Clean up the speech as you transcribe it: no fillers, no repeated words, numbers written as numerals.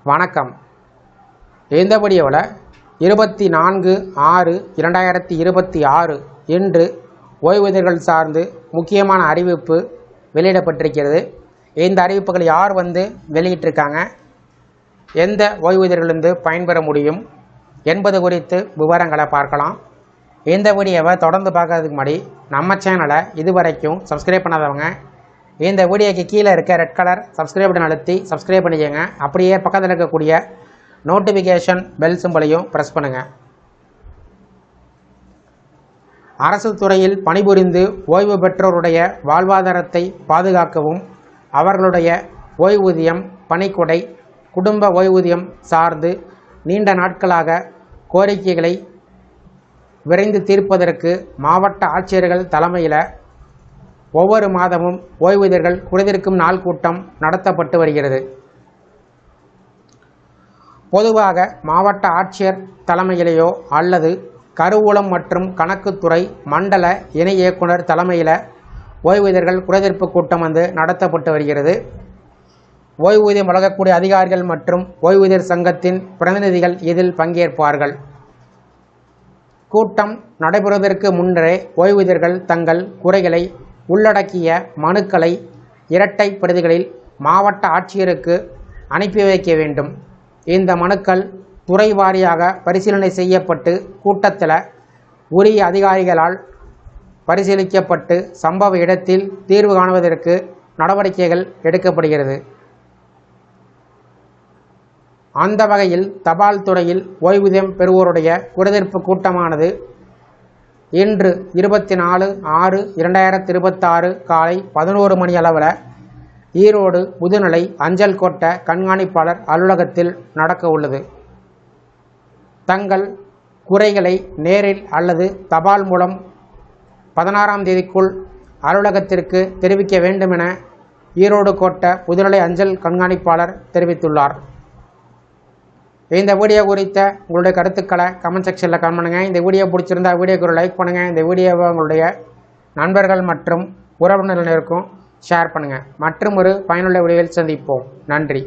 வணக்கம். இந்த வீடியோவில் 24/6/2026 இன்று ஓய்வூதியர்கள் சார்ந்து முக்கியமான அறிவிப்பு வெளியிடப்பட்டிருக்கிறது. இந்த அறிவிப்புகள் யார் வெளியிட்டிருக்காங்க, எந்த ஓய்வூதியர்களிருந்து பயன்பெற முடியும் என்பது குறித்து விவரங்களை பார்க்கலாம். இந்த வீடியோவை தொடர்ந்து பார்க்கறதுக்கு முன்னாடி நம்ம சேனலை இதுவரைக்கும் சப்ஸ்கிரைப் பண்ணாதவங்க இந்த வீடியோக்கு கீழே இருக்க ரெட் கலர் சப்ஸ்கிரைப் பட்டன் அழுத்தி சப்ஸ்கிரைப் பண்ணிக்கோங்க. அப்படியே பக்கத்தில் இருக்கக்கூடிய நோட்டிஃபிகேஷன் பெல் சிம்பலையும் ப்ரெஸ் பண்ணுங்கள். அரசு துறையில் பணிபுரிந்து ஓய்வு பெற்றோருடைய வாழ்வாதாரத்தை பாதுகாக்கவும் அவர்களுடைய ஓய்வூதியம், பணிக்கொடை, குடும்ப ஓய்வூதியம் சார்ந்து நீண்ட நாட்களாக கோரிக்கைகளை விரைந்து தீர்ப்பதற்கு மாவட்ட ஆட்சியர்கள் தலைமையில் ஒவ்வொரு மாதமும் ஓய்வூதியர்கள் குறைதீர்க்கும் நாள் கூட்டம் நடத்தப்பட்டு வருகிறது. பொதுவாக மாவட்ட ஆட்சியர் தலைமையிலேயோ அல்லது கருவூலம் மற்றும் கணக்குத்துறை மண்டல இணை இயக்குனர் தலைமையில் ஓய்வூதியர்கள் குறைதீர்ப்பு கூட்டம் நடத்தப்பட்டு வருகிறது. ஓய்வூதியம் வழங்கக்கூடிய அதிகாரிகள் மற்றும் ஓய்வூதியர் சங்கத்தின் பிரதிநிதிகள் இதில் பங்கேற்பார்கள். கூட்டம் நடைபெறுவதற்கு முன்னரே ஓய்வூதியர்கள் தங்கள் குறைகளை உள்ளடக்கிய மனுக்களை இரட்டை பிரதிகளில் மாவட்ட ஆட்சியருக்கு அனுப்பி வைக்க வேண்டும். இந்த மனுக்கள் துறை வாரியாக பரிசீலனை செய்யப்பட்டு கூட்டத்தில் உரிய அதிகாரிகளால் பரிசீலிக்கப்பட்டு சம்பவ இடத்தில் தீர்வு காணுவதற்கு நடவடிக்கைகள் எடுக்கப்படுகிறது. அந்த வகையில் தபால் துறையில் ஓய்வூதியம் பெறுவோருடைய குறைதீர்ப்பு கூட்டமானது இன்று 24/6/2026 காலை 11 மணி அளவில் ஈரோடு முதுநிலை அஞ்சல் கோட்ட கண்காணிப்பாளர் அலுவலகத்தில் நடக்க உள்ளது. தங்கள் குறைகளை நேரில் அல்லது தபால் மூலம் 16ஆம் தேதிக்குள் அலுவலகத்திற்கு தெரிவிக்க வேண்டும் என ஈரோடு கோட்ட முதுநிலை அஞ்சல் கண்காணிப்பாளர் தெரிவித்துள்ளார். இந்த வீடியோ குறித்த உங்களுடைய கருத்துக்களை கமெண்ட் செக்ஷனில் கமெண்ட் பண்ணுங்கள். இந்த வீடியோ பிடிச்சிருந்தா வீடியோக்கு ஒரு லைக் பண்ணுங்கள். இந்த வீடியோவை உங்களுடைய நண்பர்கள் மற்றும் உறவினர்களுக்கும் ஷேர் பண்ணுங்கள். மற்றும் ஒரு பயனுள்ள வீடியோவில் சந்திப்போம். நன்றி.